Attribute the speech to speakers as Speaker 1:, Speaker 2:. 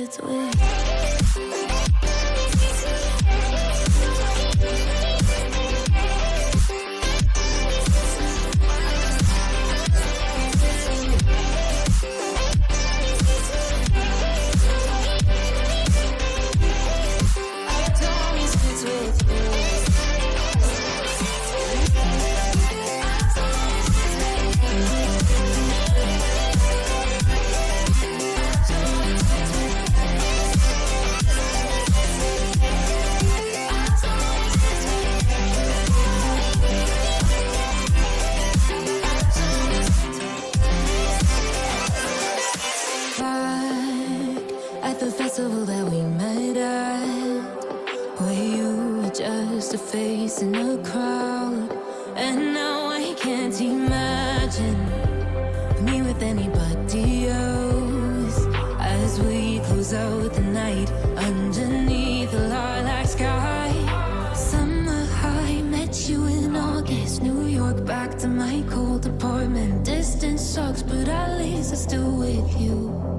Speaker 1: It's with at the festival that we met at, where you were just a face in a crowd. And now I can't imagine me with anybody else, as we close out the night underneath the lilac sky. Summer high, met you in August, New York, back to my cold apartment. Distance sucks, but at least I'm still with you.